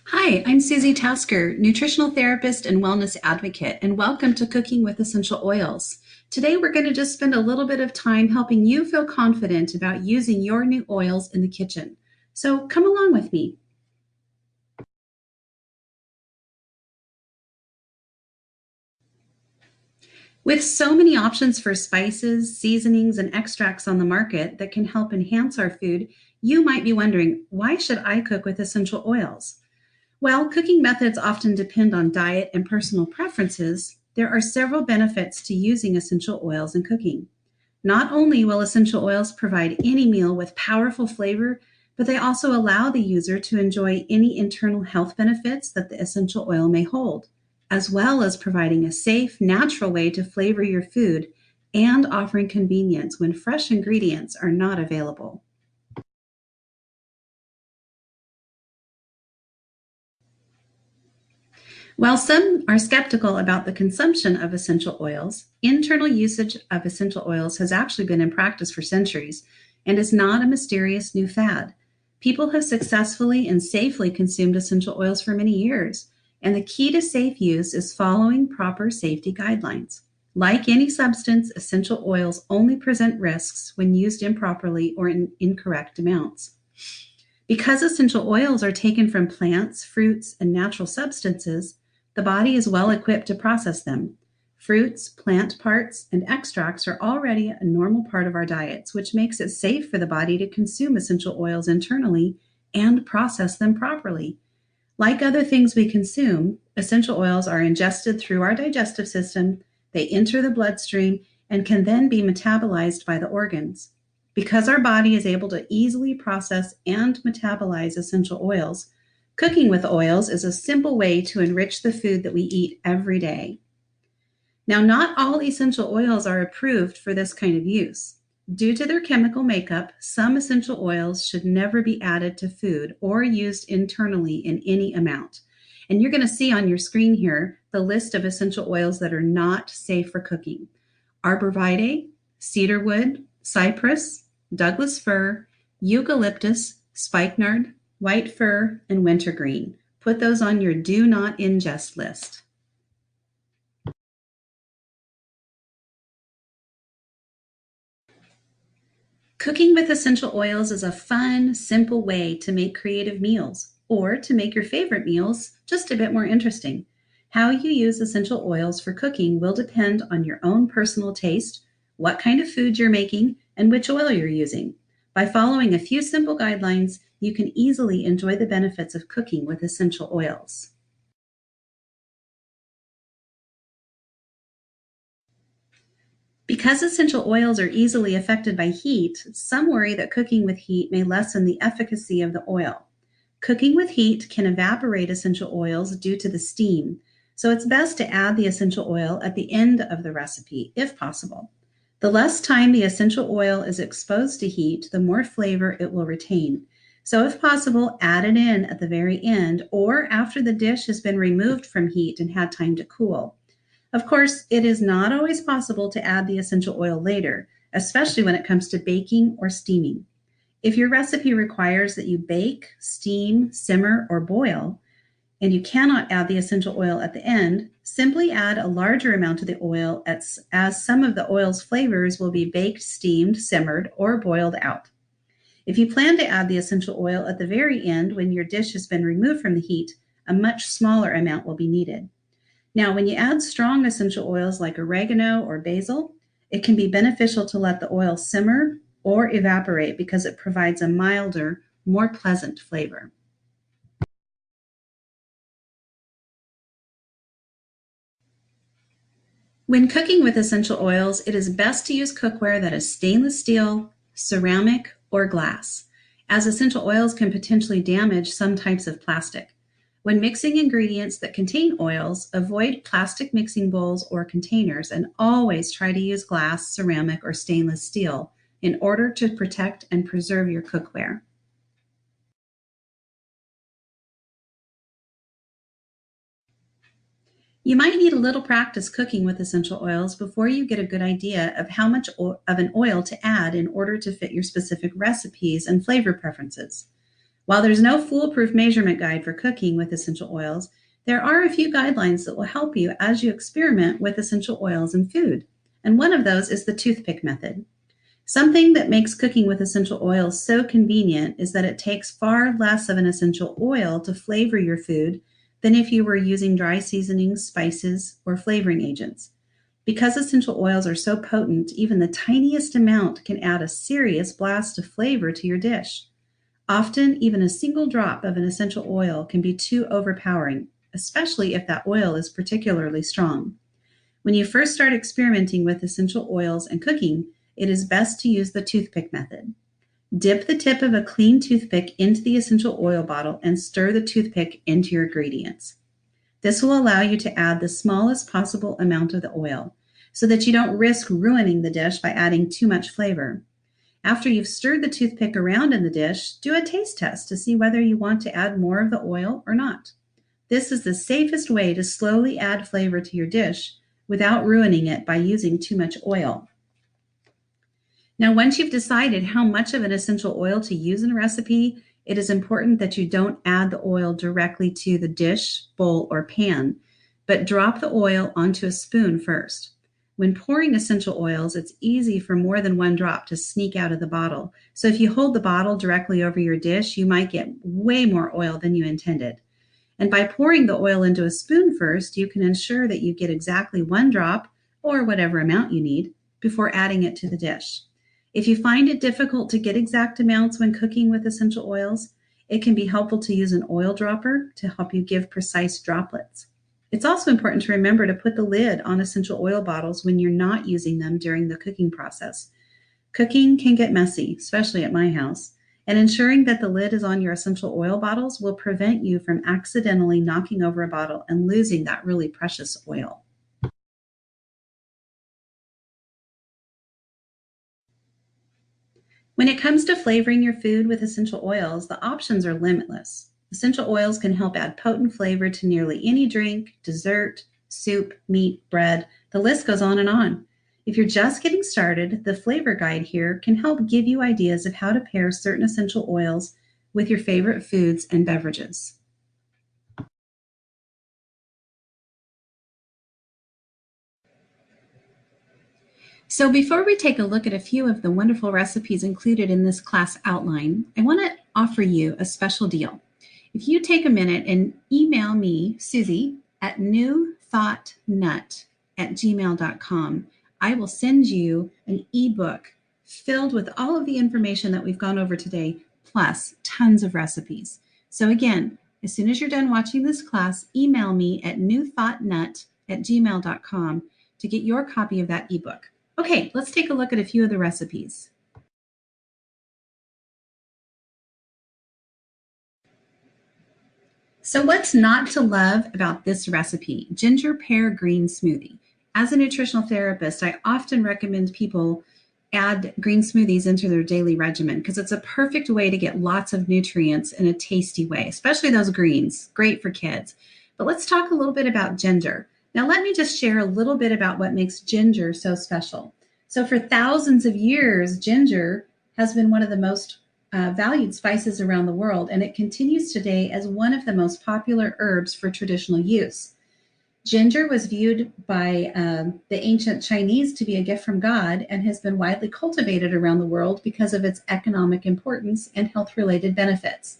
Hi, I'm Susie Tasker, nutritional therapist and wellness advocate, and welcome to Cooking with Essential Oils. Today, we're going to just spend a little bit of time helping you feel confident about using your new oils in the kitchen. So come along with me. With so many options for spices, seasonings, and extracts on the market that can help enhance our food, you might be wondering, why should I cook with essential oils? While cooking methods often depend on diet and personal preferences, there are several benefits to using essential oils in cooking. Not only will essential oils provide any meal with powerful flavor, but they also allow the user to enjoy any internal health benefits that the essential oil may hold, as well as providing a safe, natural way to flavor your food and offering convenience when fresh ingredients are not available. While some are skeptical about the consumption of essential oils, internal usage of essential oils has actually been in practice for centuries and is not a mysterious new fad. People have successfully and safely consumed essential oils for many years, and the key to safe use is following proper safety guidelines. Like any substance, essential oils only present risks when used improperly or in incorrect amounts. Because essential oils are taken from plants, fruits, and natural substances, the body is well equipped to process them. Fruits, plant parts, and extracts are already a normal part of our diets, which makes it safe for the body to consume essential oils internally and process them properly. Like other things we consume, essential oils are ingested through our digestive system, they enter the bloodstream, and can then be metabolized by the organs. Because our body is able to easily process and metabolize essential oils, cooking with oils is a simple way to enrich the food that we eat every day. Now, not all essential oils are approved for this kind of use. Due to their chemical makeup, some essential oils should never be added to food or used internally in any amount. And you're going to see on your screen here the list of essential oils that are not safe for cooking: arborvitae, cedarwood, cypress, Douglas fir, eucalyptus, spikenard, white fir, and wintergreen. Put those on your do not ingest list. Cooking with essential oils is a fun, simple way to make creative meals or to make your favorite meals just a bit more interesting. How you use essential oils for cooking will depend on your own personal taste, what kind of food you're making, and which oil you're using. By following a few simple guidelines, you can easily enjoy the benefits of cooking with essential oils. Because essential oils are easily affected by heat, some worry that cooking with heat may lessen the efficacy of the oil. Cooking with heat can evaporate essential oils due to the steam, so it's best to add the essential oil at the end of the recipe, if possible. The less time the essential oil is exposed to heat, the more flavor it will retain. So, if possible, add it in at the very end or after the dish has been removed from heat and had time to cool. Of course, it is not always possible to add the essential oil later, especially when it comes to baking or steaming. If your recipe requires that you bake, steam, simmer, or boil, and you cannot add the essential oil at the end, simply add a larger amount of the oil as some of the oil's flavors will be baked, steamed, simmered, or boiled out. If you plan to add the essential oil at the very end when your dish has been removed from the heat, a much smaller amount will be needed. Now, when you add strong essential oils like oregano or basil, it can be beneficial to let the oil simmer or evaporate because it provides a milder, more pleasant flavor. When cooking with essential oils, it is best to use cookware that is stainless steel, ceramic, or glass, as essential oils can potentially damage some types of plastic. When mixing ingredients that contain oils, avoid plastic mixing bowls or containers and always try to use glass, ceramic, or stainless steel in order to protect and preserve your cookware. You might need a little practice cooking with essential oils before you get a good idea of how much of an oil to add in order to fit your specific recipes and flavor preferences. While there's no foolproof measurement guide for cooking with essential oils, there are a few guidelines that will help you as you experiment with essential oils in food. And one of those is the toothpick method. Something that makes cooking with essential oils so convenient is that it takes far less of an essential oil to flavor your food than if you were using dry seasonings, spices, or flavoring agents. Because essential oils are so potent, even the tiniest amount can add a serious blast of flavor to your dish. Often, even a single drop of an essential oil can be too overpowering, especially if that oil is particularly strong. When you first start experimenting with essential oils and cooking, it is best to use the toothpick method. Dip the tip of a clean toothpick into the essential oil bottle and stir the toothpick into your ingredients. This will allow you to add the smallest possible amount of the oil so that you don't risk ruining the dish by adding too much flavor. After you've stirred the toothpick around in the dish, do a taste test to see whether you want to add more of the oil or not. This is the safest way to slowly add flavor to your dish without ruining it by using too much oil. Now, once you've decided how much of an essential oil to use in a recipe, it is important that you don't add the oil directly to the dish, bowl, or pan, but drop the oil onto a spoon first. When pouring essential oils, it's easy for more than one drop to sneak out of the bottle. So if you hold the bottle directly over your dish, you might get way more oil than you intended. And by pouring the oil into a spoon first, you can ensure that you get exactly one drop, or whatever amount you need, before adding it to the dish. If you find it difficult to get exact amounts when cooking with essential oils, it can be helpful to use an oil dropper to help you give precise droplets. It's also important to remember to put the lid on essential oil bottles when you're not using them during the cooking process. Cooking can get messy, especially at my house, and ensuring that the lid is on your essential oil bottles will prevent you from accidentally knocking over a bottle and losing that really precious oil. When it comes to flavoring your food with essential oils, the options are limitless. Essential oils can help add potent flavor to nearly any drink, dessert, soup, meat, bread. The list goes on and on. If you're just getting started, the flavor guide here can help give you ideas of how to pair certain essential oils with your favorite foods and beverages. So before we take a look at a few of the wonderful recipes included in this class outline, I want to offer you a special deal. If you take a minute and email me, Susie, at newthoughtnut@gmail.com, I will send you an ebook filled with all of the information that we've gone over today, plus tons of recipes. So again, as soon as you're done watching this class, email me at newthoughtnut@gmail.com to get your copy of that ebook. Okay, let's take a look at a few of the recipes. So what's not to love about this recipe? Ginger pear green smoothie. As a nutritional therapist, I often recommend people add green smoothies into their daily regimen because it's a perfect way to get lots of nutrients in a tasty way, especially those greens. Great for kids. But let's talk a little bit about ginger. Now, let me just share a little bit about what makes ginger so special. So for thousands of years, ginger has been one of the most valued spices around the world, and it continues today as one of the most popular herbs for traditional use. Ginger was viewed by the ancient Chinese to be a gift from God and has been widely cultivated around the world because of its economic importance and health-related benefits.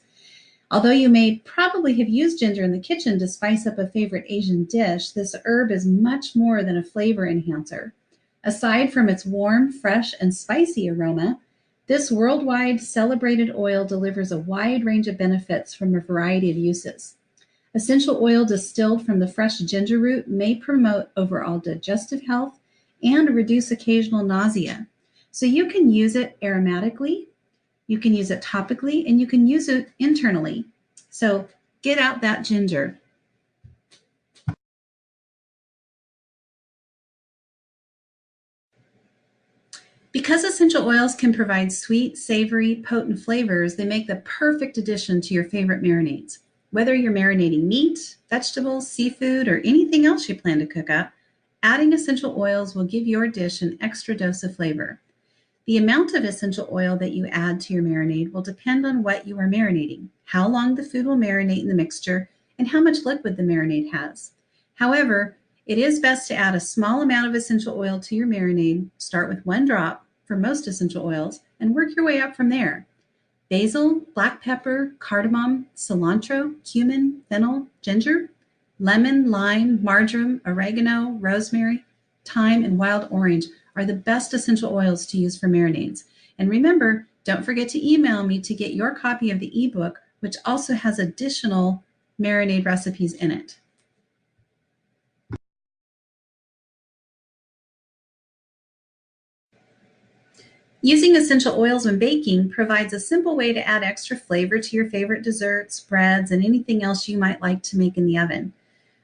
Although you may probably have used ginger in the kitchen to spice up a favorite Asian dish, this herb is much more than a flavor enhancer. Aside from its warm, fresh, and spicy aroma, this worldwide celebrated oil delivers a wide range of benefits from a variety of uses. Essential oil distilled from the fresh ginger root may promote overall digestive health and reduce occasional nausea. So you can use it aromatically, you can use it topically, and you can use it internally. So get out that ginger. Because essential oils can provide sweet, savory, potent flavors, they make the perfect addition to your favorite marinades. Whether you're marinating meat, vegetables, seafood, or anything else you plan to cook up, adding essential oils will give your dish an extra dose of flavor. The amount of essential oil that you add to your marinade will depend on what you are marinating, how long the food will marinate in the mixture, and how much liquid the marinade has. However, it is best to add a small amount of essential oil to your marinade. Start with 1 drop for most essential oils and work your way up from there. Basil, black pepper, cardamom, cilantro, cumin, fennel, ginger, lemon, lime, marjoram, oregano, rosemary, thyme, and wild orange are the best essential oils to use for marinades. And remember, don't forget to email me to get your copy of the ebook, which also has additional marinade recipes in it. Using essential oils when baking provides a simple way to add extra flavor to your favorite desserts, breads, and anything else you might like to make in the oven.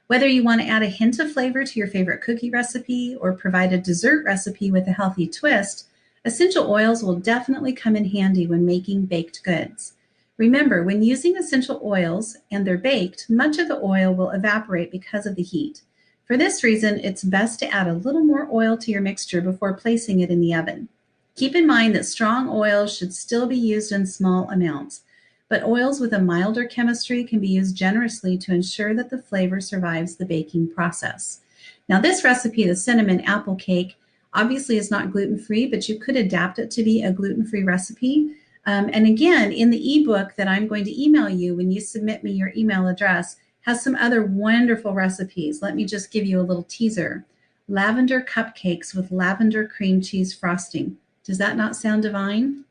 Whether you want to add a hint of flavor to your favorite cookie recipe or provide a dessert recipe with a healthy twist, essential oils will definitely come in handy when making baked goods. Remember, when using essential oils and they're baked, much of the oil will evaporate because of the heat. For this reason, it's best to add a little more oil to your mixture before placing it in the oven. Keep in mind that strong oils should still be used in small amounts, but oils with a milder chemistry can be used generously to ensure that the flavor survives the baking process. Now, this recipe, the cinnamon apple cake, obviously is not gluten-free, but you could adapt it to be a gluten-free recipe. And again, in the ebook that I'm going to email you when you submit me your email address, has some other wonderful recipes. Let me just give you a little teaser. Lavender cupcakes with lavender cream cheese frosting. Does that not sound divine?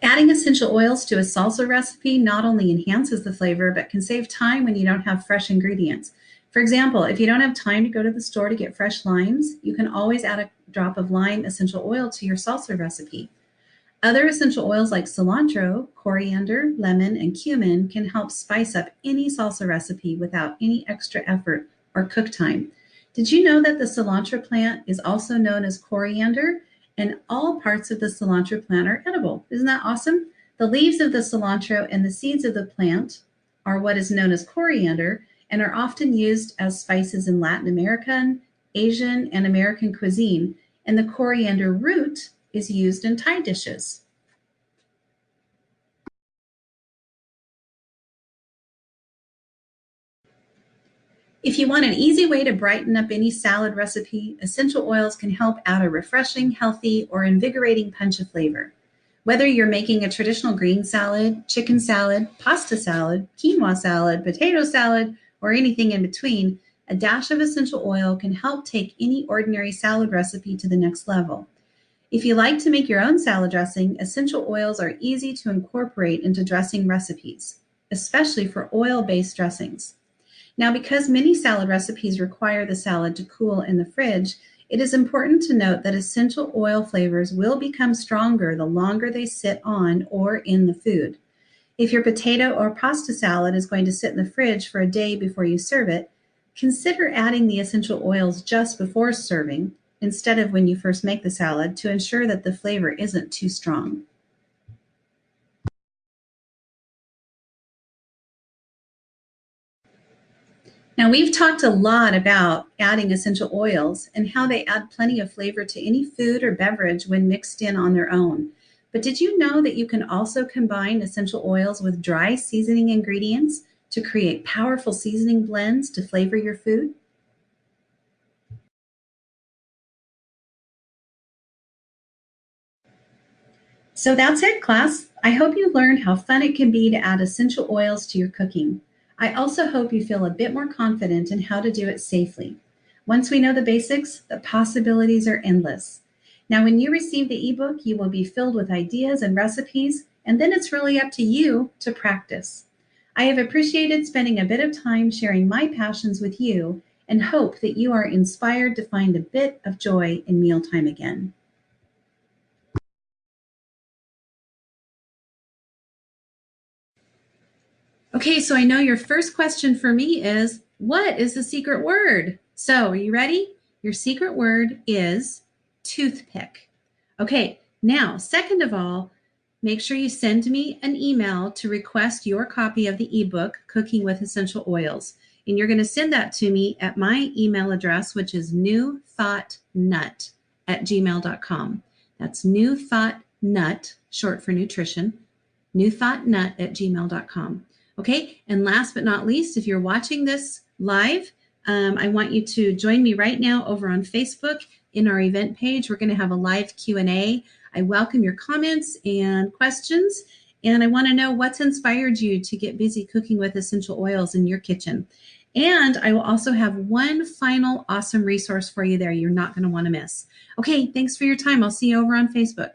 Adding essential oils to a salsa recipe not only enhances the flavor, but can save time when you don't have fresh ingredients. For example, if you don't have time to go to the store to get fresh limes, you can always add a drop of lime essential oil to your salsa recipe. Other essential oils like cilantro, coriander, lemon, and cumin can help spice up any salsa recipe without any extra effort or cook time. Did you know that the cilantro plant is also known as coriander? And all parts of the cilantro plant are edible. Isn't that awesome? The leaves of the cilantro and the seeds of the plant are what is known as coriander and are often used as spices in Latin American, Asian, and American cuisine. And the coriander root is used in Thai dishes. If you want an easy way to brighten up any salad recipe, essential oils can help add a refreshing, healthy, or invigorating punch of flavor. Whether you're making a traditional green salad, chicken salad, pasta salad, quinoa salad, potato salad, or anything in between, a dash of essential oil can help take any ordinary salad recipe to the next level. If you like to make your own salad dressing, essential oils are easy to incorporate into dressing recipes, especially for oil-based dressings. Now, because many salad recipes require the salad to cool in the fridge, it is important to note that essential oil flavors will become stronger the longer they sit on or in the food. If your potato or pasta salad is going to sit in the fridge for a day before you serve it, consider adding the essential oils just before serving instead of when you first make the salad to ensure that the flavor isn't too strong. Now, we've talked a lot about adding essential oils and how they add plenty of flavor to any food or beverage when mixed in on their own. But did you know that you can also combine essential oils with dry seasoning ingredients to create powerful seasoning blends to flavor your food? So that's it, class. I hope you learned how fun it can be to add essential oils to your cooking. I also hope you feel a bit more confident in how to do it safely. Once we know the basics, the possibilities are endless. Now, when you receive the ebook, you will be filled with ideas and recipes, and then it's really up to you to practice. I have appreciated spending a bit of time sharing my passions with you and hope that you are inspired to find a bit of joy in mealtime again. Okay, so I know your first question for me is, what is the secret word? So, are you ready? Your secret word is toothpick. Okay, now, second of all, make sure you send me an email to request your copy of the ebook, Cooking with Essential Oils. And you're going to send that to me at my email address, which is newthoughtnut@gmail.com. That's newthoughtnut, short for nutrition, newthoughtnut@gmail.com. Okay, and last but not least, if you're watching this live, I want you to join me right now over on Facebook in our event page. We're going to have a live Q&A. I welcome your comments and questions, and I want to know what's inspired you to get busy cooking with essential oils in your kitchen. And I will also have one final awesome resource for you there you're not going to want to miss. Okay, thanks for your time. I'll see you over on Facebook.